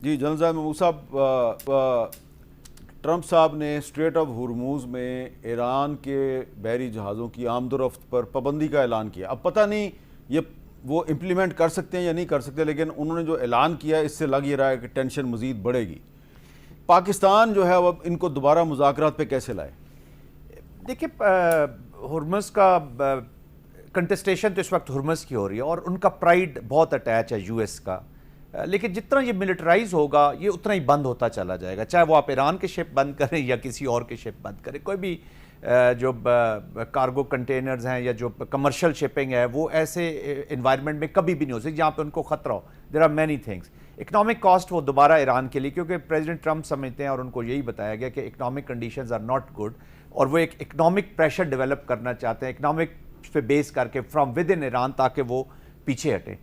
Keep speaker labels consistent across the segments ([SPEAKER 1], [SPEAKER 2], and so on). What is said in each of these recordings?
[SPEAKER 1] جی general صاحب محمود صاحب، Trump صاحب نے اسٹریٹ آف ہرموز میں ایران کے بحری جہازوں کی آمد و رفت پر پابندی کا اعلان کیا. اب پتہ نہیں یہ وہ امپلیمنٹ کر سکتے ہیں یا نہیں کر سکتے، لیکن انہوں نے جو اعلان کیا اس سے لگ یہ رہا ہے کہ ٹینشن مزید بڑھے گی. پاکستان جو ہے وہ ان کو دوبارہ مذاکرات پہ کیسے لائے؟
[SPEAKER 2] دیکھیں، ہرمز کا کنٹسٹیشن تو اس وقت ہرمز کی ہو رہی ہے اور ان کا پرائیڈ بہت اٹیچ ہے یو ایس کا، لیکن جتنا یہ ملٹرائز ہوگا یہ اتنا ہی بند ہوتا چلا جائے گا، چاہے وہ آپ ایران کے شپ بند کریں یا کسی اور کے شپ بند کریں. کوئی بھی جو کارگو کنٹینرز ہیں یا جو کمرشل شپنگ ہے وہ ایسے انوائرمنٹ میں کبھی بھی نہیں ہو سکتی جہاں پہ ان کو خطرہ ہو. There are many things. Economic cost وہ دوبارہ ایران کے لیے، کیونکہ پریزیڈنٹ ٹرمپ سمجھتے ہیں اور ان کو یہی بتایا گیا کہ economic conditions are not good, اور وہ ایک اکنامک پریشر ڈیولپ کرنا چاہتے ہیں اکنامک پہ بیس کر کے فرام ود ان ایران، تاکہ وہ پیچھے ہٹیں.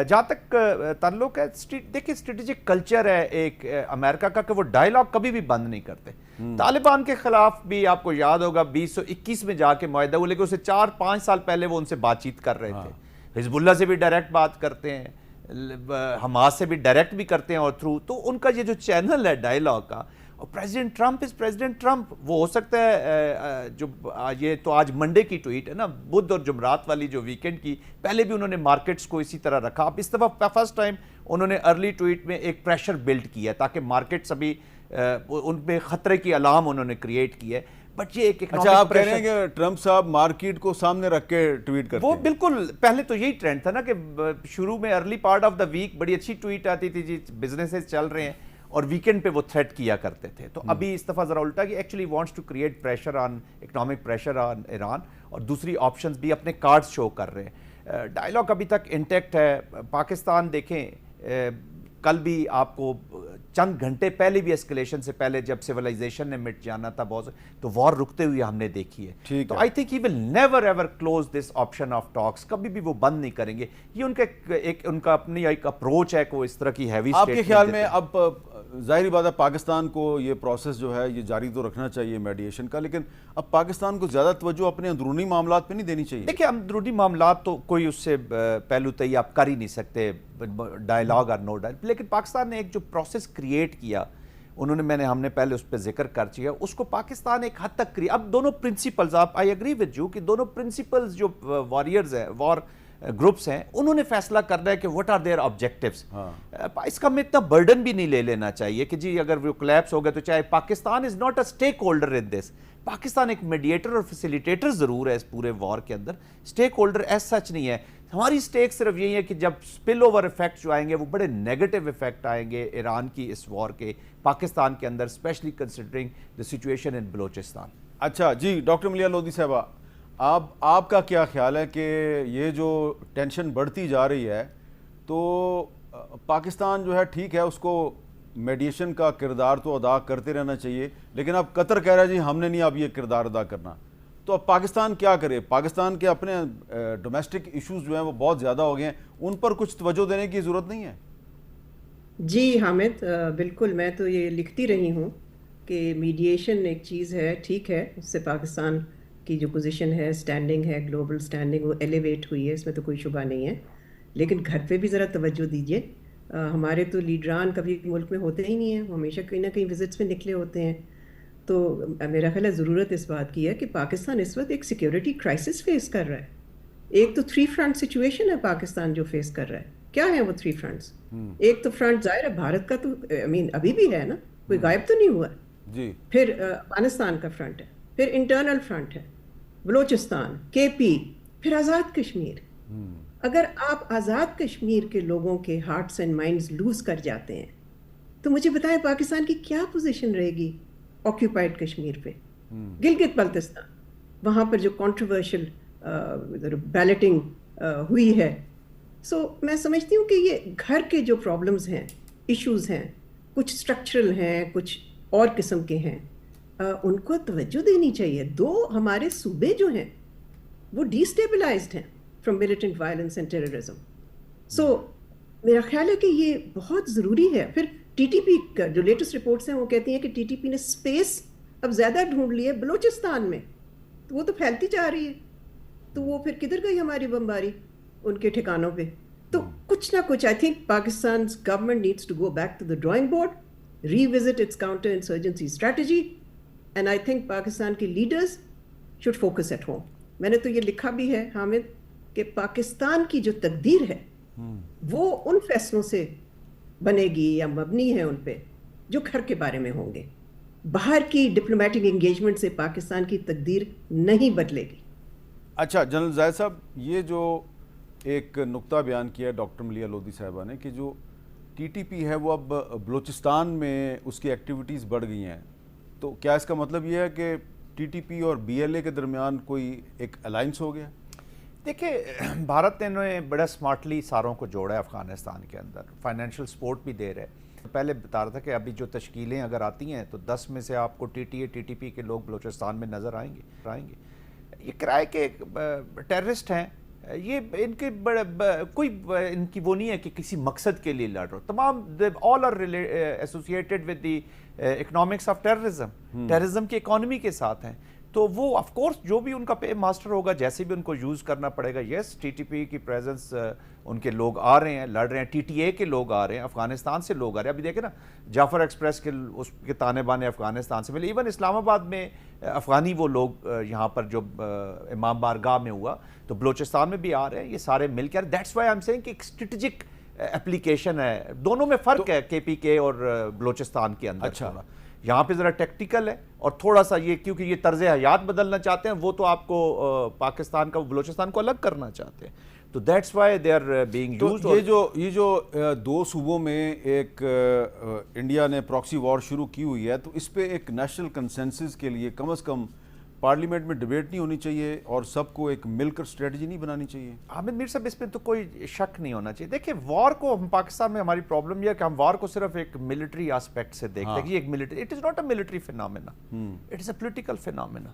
[SPEAKER 2] جہاں تک تعلق ہے، دیکھیں اسٹریٹجک کلچر ہے ایک امریکہ کا کہ وہ ڈائیلاگ کبھی بھی بند نہیں کرتے. طالبان کے خلاف بھی آپ کو یاد ہوگا 2021 میں جا کے معاہدہ ہوا، لیکن اسے 4-5 سال پہلے وہ ان سے بات چیت کر رہے تھے. حزب اللہ سے بھی ڈائریکٹ بات کرتے ہیں، حماس سے بھی ڈائریکٹ بھی کرتے ہیں اور تھرو. تو ان کا یہ جو چینل ہے ڈائیلاگ کا، اور پریزیڈنٹ ٹرمپ از پریزیڈنٹ ٹرمپ. وہ ہو سکتا ہے جو یہ تو آج منڈے کی ٹویٹ ہے نا، بدھ اور جمعرات والی جو ویکنڈ کی، پہلے بھی انہوں نے مارکیٹس کو اسی طرح رکھا. اب اس دفعہ فرسٹ ٹائم انہوں نے ارلی ٹویٹ میں ایک پریشر بلڈ کیا تاکہ مارکیٹس ابھی ان پہ خطرے کی علام انہوں نے کریٹ کی ہے. بٹ یہ ایک
[SPEAKER 1] اچھا، آپ کہہ رہے ہیں کہ ٹرمپ صاحب مارکیٹ کو سامنے رکھ کے ٹویٹ کرتے ہیں؟
[SPEAKER 2] وہ بالکل پہلے تو یہی ٹرینڈ تھا نا کہ شروع میں early part of the week بڑی اچھی ٹویٹ آتی تھی، جی بزنسز چل رہے ہیں، اور ویکنڈ پہ وہ تھریٹ کیا کرتے تھے. تو ابھی اس دفعہ ذرا الٹا کہ actually wants to create pressure on economic pressure on Iran, اور دوسری آپشنز بھی اپنے کارڈز شو کر رہے ہیں. ڈائیلاگ ابھی تک انٹیکٹ ہے. پاکستان دیکھیں، کل بھی آپ کو چند گھنٹے پہلے بھی اسکلیشن سے پہلے جب سیولائزیشن نے مٹ جانا تھا بہت، تو وار رکتے ہوئے ہم نے دیکھی ہے. تو I think he will never ever close this option of talks. کبھی بھی وہ بند نہیں کریں گے. یہ ان کا اپنی ایک اپروچ ہے کہ وہ اس طرح کی ہیوی
[SPEAKER 1] آپ کے خیال میں اب ظاہری بات ہے پاکستان کو یہ پروسیس جو ہے یہ جاری تو رکھنا چاہیے میڈیشن کا، لیکن اب پاکستان کو زیادہ توجہ اپنے اندرونی معاملات پہ نہیں دینی چاہیے؟
[SPEAKER 2] دیکھیں، اندرونی معاملات تو کوئی اس سے پہلو تئی آپ کر ہی نہیں سکتے، ڈائیلاگ اور نو ڈائیلاگ. لیکن پاکستان نے ایک جو پروسیس کریٹ کیا، ہم نے پہلے اس پہ ذکر کر چکا، اس کو پاکستان ایک حد تک اب دونوں principles, I agree with you کہ دونوں پرنسپلز جو واریئرز ہیں، وار گروپس ہیں، انہوں نے فیصلہ کرنا ہے کہ واٹ آر دیئر آبجیکٹیوز. اس کا میں اتنا برڈن بھی نہیں لے لینا چاہیے کہ جی اگر وہ کلیپس ہو گئے تو چاہے Pakistan is not a stakeholder in this. Pakistan ایک میڈیٹر اور فیسیلیٹیٹر ضرور ہے اس پورے وار کے اندر، اسٹیک ہولڈر ایز سچ نہیں ہے. ہماری اسٹیک صرف یہی ہے کہ جب سپل اوور ایفیکٹ جو آئیں گے وہ بڑے نیگیٹو ایفیکٹ آئیں گے ایران کی اس وار کے پاکستان کے اندر، specially considering the situation in Balochistan.
[SPEAKER 1] اچھا جی، ڈاکٹر ملیحہ لودھی صاحبہ، آپ کا کیا خیال ہے کہ یہ جو ٹینشن بڑھتی جا رہی ہے تو پاکستان جو ہے ٹھیک ہے، اس کو میڈیشن کا کردار تو ادا کرتے رہنا چاہیے، لیکن اب قطر کہہ رہا ہے جی ہم نے نہیں اب یہ کردار ادا کرنا، تو اب پاکستان کیا کرے؟ پاکستان کے اپنے ڈومیسٹک ایشوز جو ہیں وہ بہت زیادہ ہو گئے ہیں، ان پر کچھ توجہ دینے کی ضرورت نہیں ہے؟
[SPEAKER 3] جی حامد، بالکل. میں تو یہ لکھتی رہی ہوں کہ میڈیشن ایک چیز ہے، ٹھیک ہے، اس سے پاکستان کی جو پوزیشن ہے، سٹینڈنگ ہے، گلوبل سٹینڈنگ، وہ ایلیویٹ ہوئی ہے، اس میں تو کوئی شبہ نہیں ہے. لیکن گھر پہ بھی ذرا توجہ دیجیے. ہمارے تو لیڈران کبھی ملک میں ہوتے ہی نہیں ہیں، وہ ہمیشہ کہیں نہ کہیں وزٹس میں نکلے ہوتے ہیں. تو میرا خیال ہے ضرورت اس بات کی ہے کہ پاکستان اس وقت ایک سیکیورٹی کرائسس فیس کر رہا ہے. ایک تو 3 فرنٹ سچویشن ہے پاکستان جو فیس کر رہا ہے. کیا ہے وہ 3 فرنٹس؟ ایک تو فرنٹ ظاہر ہے بھارت کا، تو ابھی بھی ہے نا، کوئی غائب تو نہیں ہوا
[SPEAKER 1] جی.
[SPEAKER 3] پھر افغانستان کا فرنٹ ہے، پھر انٹرنل فرنٹ ہے، بلوچستان، کے پی، پھر آزاد کشمیر. اگر آپ آزاد کشمیر کے لوگوں کے ہارٹس اینڈ مائنڈز لوز کر جاتے ہیں تو مجھے بتائیں پاکستان کی کیا پوزیشن رہے گی آکیوپائڈ کشمیر پہ؟ گلگت بلتستان، وہاں پر جو کنٹروورشل بیلٹنگ ہوئی ہے. سو میں سمجھتی ہوں کہ یہ گھر کے جو پرابلمز ہیں، ایشوز ہیں، کچھ اسٹرکچرل ہیں، کچھ اور قسم کے ہیں، ان کو توجہ دینی چاہیے. 2 ہمارے صوبے جو ہیں وہ ڈی اسٹیبلائزڈ ہیں from militant violence and terrorism. So میرا خیال ہے کہ یہ بہت ضروری ہے. پھر ٹی ٹی پی کا جو لیٹسٹ رپورٹس ہیں وہ کہتی ہیں کہ ٹی ٹی پی نے اسپیس اب زیادہ ڈھونڈ لی ہے بلوچستان میں، تو وہ تو پھیلتی جا رہی ہے. تو وہ پھر کدھر گئی ہماری بمباری ان کے ٹھکانوں پہ؟ تو کچھ نہ کچھ I think Pakistan government needs to go back to the drawing board, revisit its counter insurgency strategy, and I think Pakistan کے leaders should focus at home. میں نے تو یہ لکھا بھی ہے حامد کہ پاکستان کی جو تقدیر ہے وہ ان فیصلوں سے بنے گی یا مبنی ہے ان پہ جو گھر کے بارے میں ہوں گے. باہر کی ڈپلومیٹک انگیجمنٹ سے پاکستان کی تقدیر نہیں بدلے گی.
[SPEAKER 1] اچھا جنرل زاہد صاحب، یہ جو ایک نقطہ بیان کیا ہے ڈاکٹر ملیحہ لودھی صاحبہ نے کہ جو ٹی ٹی پی ہے وہ اب بلوچستان میں اس کی ایکٹیویٹیز بڑھ گئی ہیں، تو کیا اس کا مطلب یہ ہے کہ ٹی ٹی پی اور بی ایل اے کے درمیان کوئی ایک الائنس ہو گیا؟
[SPEAKER 2] دیکھیں بھارت نے بڑا سمارٹلی ساروں کو جوڑا ہے افغانستان کے اندر، فائنینشیل سپورٹ بھی دے رہے. پہلے بتا رہا تھا کہ ابھی جو تشکیلیں اگر آتی ہیں تو 10 میں سے آپ کو T T A T T P کے لوگ بلوچستان میں نظر آئیں گے. یہ کرائے کے ٹیررسٹ ہیں، یہ ان کے کوئی ان کی وہ نہیں ہے کہ کسی مقصد کے لیے لڑ رہے. تمام all are associated with the economics of terrorism کی اکانومی کے ساتھ ہیں. تو وہ آف کورس جو بھی ان کا پے ماسٹر ہوگا جیسے بھی ان کو یوز کرنا پڑے گا. یس ٹی ٹی پی کی پریزنس ان کے لوگ آ رہے ہیں، لڑ رہے ہیں، ٹی ٹی اے کے لوگ آ رہے ہیں، افغانستان سے لوگ آ رہے ہیں. ابھی دیکھیں نا جعفر ایکسپریس کے اس کے تانے بانے افغانستان سے ملے. ایون اسلام آباد میں افغانی وہ لوگ یہاں پر جو امام بارگاہ میں ہوا تو بلوچستان میں بھی آ رہے ہیں. یہ سارے مل کے that's why I am seeing کہ ایک اسٹریٹجک اپلیکیشن ہے. دونوں میں فرق ہے کے پی کے اور بلوچستان کے اندر.
[SPEAKER 1] اچھا
[SPEAKER 2] یہاں پہ ذرا ٹیکٹیکل ہے اور تھوڑا سا یہ کیونکہ یہ طرز حیات بدلنا چاہتے ہیں، وہ تو آپ کو پاکستان کا بلوچستان کو الگ کرنا چاہتے ہیں. تو that's why they are being used.
[SPEAKER 1] یہ جو دو صوبوں میں ایک انڈیا نے پراکسی وار شروع کی ہوئی ہے، تو اس پہ ایک نیشنل کنسنسس کے لیے کم از کم پارلیمنٹ میں ڈیبیٹ نہیں ہونی چاہیے اور سب کو ایک مل کر اسٹریٹجی نہیں بنانی چاہیے؟
[SPEAKER 2] حامد میر صاحب اس میں تو کوئی شک نہیں ہونا چاہیے. دیکھیں وار کو ہم پاکستان میں ہماری پرابلم یہ ہے کہ ہم وار کو صرف ایک ملٹری آسپیکٹ سے دیکھتے ہیں کہ یہ ایک military, it is not a military phenomena, it is a political phenomena.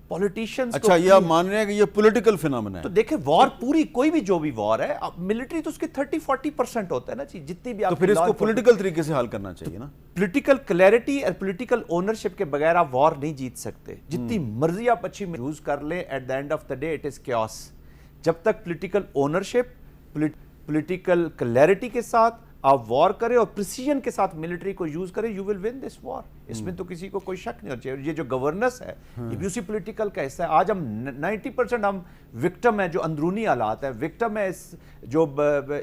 [SPEAKER 2] Politicians
[SPEAKER 1] اچھا یہ آپ مان رہے ہیں کہ یہ پولیٹیکل فینومینا ہے؟
[SPEAKER 2] تو دیکھیں وار پوری کوئی بھی جو بھی وار ہے ملٹری تو اس کے 30-40% ہوتا ہے نا جی، جتنی بھی آپ
[SPEAKER 1] تو پھر اس کو پولیٹیکل طریقے سے حل کرنا چاہیے نا.
[SPEAKER 2] پولیٹیکل کلیئرٹی اور پولیٹیکل اونرشپ کے بغیر آپ وار نہیں جیت سکتے. جتنی مرضی آپ اچھی یوز کر لیں، at the end of the day it is chaos. جب تک پولیٹیکل اونرشپ، پولیٹیکل کلیئرٹی کے ساتھ آپ وار کریں اور پریسیجن کے ساتھ ملٹری کو یوز کریں، یو ول ون دس وار. اس میں تو کسی کو کوئی شک نہیں ہونا چاہیے. یہ جو گورننس ہے یہ بھی اسی پولیٹیکل کا حصہ ہے. آج ہم 90% ہم وکٹم ہیں جو اندرونی حالات ہیں، وکٹم ہے جو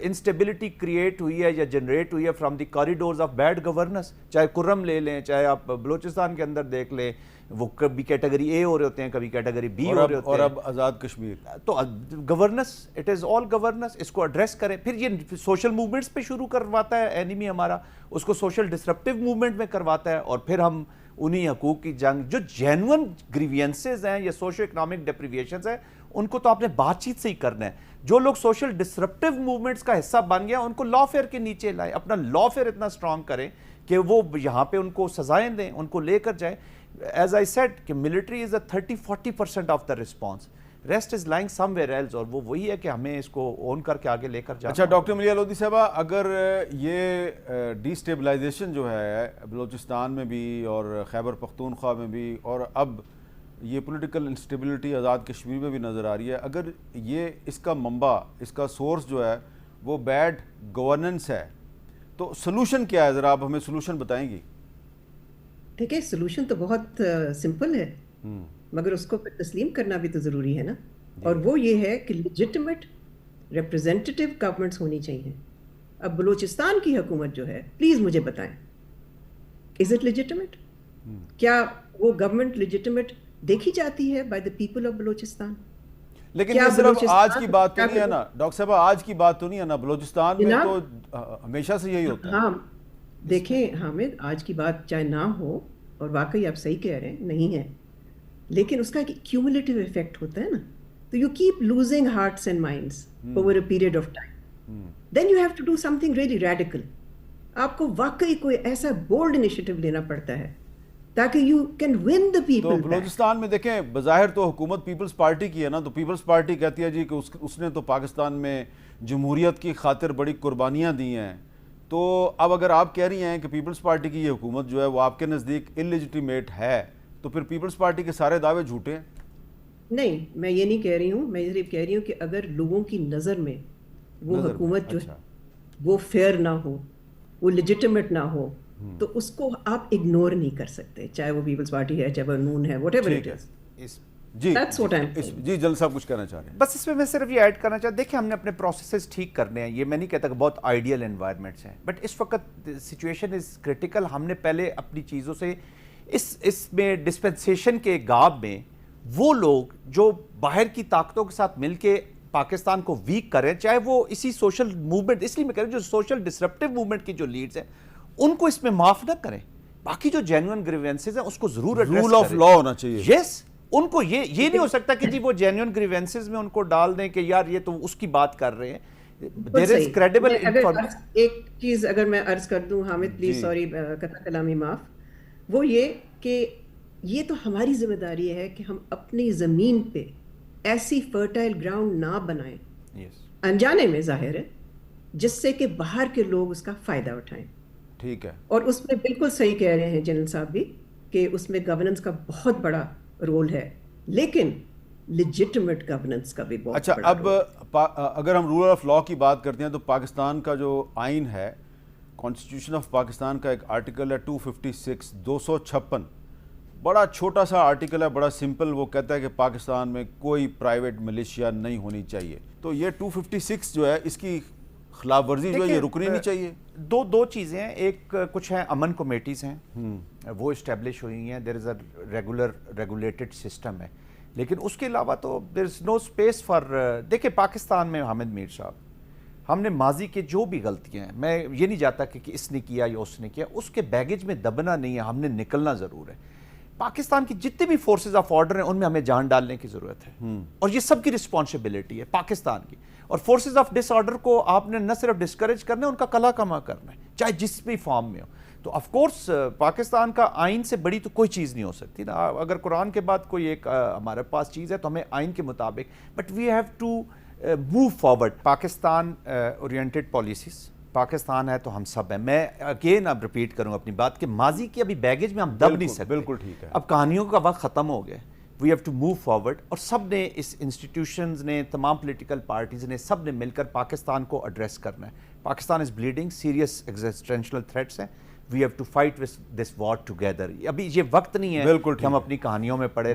[SPEAKER 2] انسٹیبلٹی کریٹ ہوئی ہے یا جنریٹ ہوئی ہے from the corridors of bad governance. چاہے کرم لے لیں، چاہے آپ بلوچستان کے اندر دیکھ لیں، وہ کبھی کیٹیگری اے ہو رہے ہوتے ہیں، کبھی کیٹیگری بی ہو رہے ہوتے ہیں،
[SPEAKER 1] اور اب آزاد کشمیر.
[SPEAKER 2] تو governance it is all governance. اس کو ایڈریس کریں. پھر یہ سوشل موومنٹس پہ شروع کرواتا ہے اینیمی ہمارا، اس کو سوشل ڈسرپٹیو موومنٹ میں کرواتا ہے، اور پھر ہم انہی حقوق کی جنگ جو جینون گریوینسز ہیں یا سوشو اکنامک ڈپریویشنز ہیں ان کو تو آپ نے بات چیت سے ہی کرنا ہے. جو لوگ سوشل ڈسرپٹیو موومنٹس کا حصہ بن گیا ان کو لا فیئر کے نیچے لائیں، اپنا لا فیئر اتنا اسٹرانگ کریں کہ وہ یہاں پہ ان کو سزائیں دیں، ان کو لے کر جائیں. ایز آئی سیڈ کہ military is a 30-40% of the response, rest is lying somewhere else. اور وہ وہی ہے کہ ہمیں اس کو اون کر کے آگے لے کر جانا.
[SPEAKER 1] اچھا ڈاکٹر ملیحہ لودھی صاحبہ، اگر یہ ڈی اسٹیبلائزیشن جو ہے بلوچستان میں بھی اور خیبر پختونخوا میں بھی، اور اب یہ پولیٹیکل انسٹیبلٹی آزاد کشمیر میں بھی نظر آ رہی ہے، اگر یہ اس کا منبع، اس کا سورس جو ہے وہ بیڈ گورننس ہے، تو سلوشن کیا ہے؟ ذرا آپ ہمیں سلوشن بتائیں گی.
[SPEAKER 3] دیکھیں سلوشن تو بہت سمپل ہے، مگر اس کو پھر تسلیم کرنا بھی تو ضروری ہے نا. اور وہ یہ ہے کہ لیجٹمیٹ ریپرزینٹیو گورنمنٹس ہونی چاہیے. اب بلوچستان کی حکومت جو ہے، پلیز مجھے بتائیں از اٹ لیجٹمیٹ؟ کیا وہ گورنمنٹ لیجٹمیٹ دیکھی جاتی ہے by the people of Balochistan?
[SPEAKER 1] لیکن یہ صرف آج کی بات تو نہیں ہے نا ڈاکٹر صاحبہ، آج کی بات تو نہیں ہے نا. بلوچستان میں تو ہمیشہ سے یہی ہوتا ہے.
[SPEAKER 3] ہاں دیکھیں حامد، آج کی بات چاہے نہ ہو، اور واقعی آپ صحیح کہہ رہے ہیں نہیں ہے، لیکن اس کا ایک کیومولیٹیو ایفیکٹ ہوتا ہے نا. تو you keep losing hearts and minds over a period of time, then you have to do something really radical. آپ کو واقعی کوئی ایسا بولڈ انیشیٹو لینا پڑتا ہے تاکہ you can one the people.
[SPEAKER 1] تو بلوچستان میں دیکھیں بظاہر تو حکومت پیپلز پارٹی کی ہے نا، تو پیپلز پارٹی کہتی ہے جی کہ اس نے تو پاکستان میں جمہوریت کی خاطر بڑی قربانیاں دی ہیں. تو اب اگر آپ کہہ رہی ہیں کہ پیپلز پارٹی کی یہ حکومت جو ہے وہ آپ کے نزدیک انلیجیٹیمیٹ ہے، تو پھر پیپلز پارٹی کے سارے دعوے جھوٹے ہیں؟
[SPEAKER 3] نہیں، میں یہ نہیں کہہ رہی ہوں. میں صرف کہہ رہی ہوں کہ اگر لوگوں کی نظر میں وہ
[SPEAKER 1] نظر میں،
[SPEAKER 3] حکومت جو
[SPEAKER 1] اچھا۔
[SPEAKER 3] وہ فیئر نہ ہو، وہ لیجٹمیٹ نہ ہو، تو اس کو آپ اگنور نہیں کر سکتے، چاہے وہ پیپلز پارٹی ہے، چاہے وہ نون ہے، واٹ ایور
[SPEAKER 1] ٹھیک
[SPEAKER 3] اٹ
[SPEAKER 1] ہے
[SPEAKER 3] از.
[SPEAKER 1] جی
[SPEAKER 3] That's what I'm saying.
[SPEAKER 1] جی جلد صاحب کچھ کہنا چاہ رہے ہیں؟
[SPEAKER 2] بس اس میں صرف یہ ایڈ کرنا چاہتا دیکھیں ہم نے اپنے پروسیسز ٹھیک کرنے ہیں، یہ میں نہیں کہتا کہ بہت آئیڈیل انوائرمنٹس ہیں، بٹ اس وقت سچویشن از کریٹیکل. ہم نے پہلے اپنی چیزوں سے اس میں ڈسپنسیشن کے گاب میں وہ لوگ جو باہر کی طاقتوں کے ساتھ مل کے پاکستان کو ویک کریں، چاہے وہ اسی سوشل موومنٹ، اس لیے میں کہہ رہا ہوں جو سوشل ڈسرپٹیو موومنٹ کی جو لیڈز ہیں ان کو اس میں معاف نہ کریں، باقی جو جینوئن گریوینسز ہیں اس کو ضرور ایڈریس کریں.
[SPEAKER 1] رول آف لا ہونا چاہیے.
[SPEAKER 2] یس، ان کو یہ نہیں ہو سکتا کہ جی وہ جینوئن گریوینسز میں ان کو ڈال دیں کہ یار یہ تو اس کی بات کر رہے ہیں. دیر از کریڈیبل.
[SPEAKER 3] ایک چیز اگر میں عرض کر دوں حامد پلیز، سوری قطع کلامی معاف، وہ یہ کہ یہ تو ہماری ذمہ داری ہے کہ ہم اپنی زمین پہ ایسی فرٹائل گراؤنڈ نہ بنائیں، انجانے میں ظاہر ہے، جس سے کہ باہر کے لوگ اس کا فائدہ اٹھائیں.
[SPEAKER 1] ٹھیک ہے.
[SPEAKER 3] اور اس میں بالکل صحیح کہہ رہے ہیں جنرل صاحب بھی کہ اس میں گورننس کا بہت بڑا رول ہے، لیکن لیجٹمیٹ گورننس کا بھی بہت
[SPEAKER 1] اچھا،
[SPEAKER 3] بڑا
[SPEAKER 1] اب اگر ہم رول آف لا کی بات کرتے ہیں تو پاکستان کا جو آئین ہے، کانسٹیٹیوشن آف پاکستان کا ایک آرٹیکل ہے 256 256، بڑا چھوٹا سا آرٹیکل ہے، بڑا سمپل. وہ کہتا ہے کہ پاکستان میں کوئی پرائیویٹ ملیشیا نہیں ہونی چاہیے. تو یہ 256 جو ہے اس کی خلاف ورزی جو ہے یہ رکنی نہیں چاہیے.
[SPEAKER 2] دو چیزیں ہیں، ایک کچھ ہیں امن کمیٹیز ہیں، وہ اسٹیبلش ہوئی ہیں، دیر از اے ریگولیٹڈ سسٹم ہے، لیکن اس کے علاوہ تو دیر از نو اسپیس فار. دیکھیں پاکستان میں حامد میر صاحب، ہم نے ماضی کے جو بھی غلطیاں ہیں، میں یہ نہیں چاہتا کہ اس نے کیا یا اس نے کیا، اس کے بیگیج میں دبنا نہیں ہے، ہم نے نکلنا ضرور ہے. پاکستان کی جتنے بھی فورسز آف آرڈر ہیں ان میں ہمیں جان ڈالنے کی ضرورت ہے، اور یہ سب کی رسپانسبلٹی ہے پاکستان کی. اور فورسز آف ڈس آرڈر کو آپ نے نہ صرف ڈسکریج کرنا ہے، ان کا کلا کما کرنا ہے، چاہے جس بھی فارم میں ہو. تو آف کورس پاکستان کا آئین سے بڑی تو کوئی چیز نہیں ہو سکتی نا. اگر قرآن کے بعد کوئی ایک ہمارے پاس چیز ہے تو ہمیں آئین کے مطابق، but we have to move forward. Pakistan oriented policies, Pakistan ہے تو ہم سب ہیں. میں اگین اب ریپیٹ کروں اپنی بات کہ ماضی کی ابھی بیگیج میں ہم دب نہیں سکتے.
[SPEAKER 1] بالکل ٹھیک ہے.
[SPEAKER 2] اب کہانیوں کا وقت ختم ہو گیا. We have to move forward, اور سب نے، اس انسٹیٹیوشنز نے، تمام پولیٹیکل پارٹیز نے، سب نے مل کر پاکستان کو ایڈریس کرنا ہے. Pakistan is bleeding, serious existential threats ہیں. We have to fight with this war together. ابھی یہ وقت نہیں ہے کہ ہم اپنی کہانیوں میں پڑے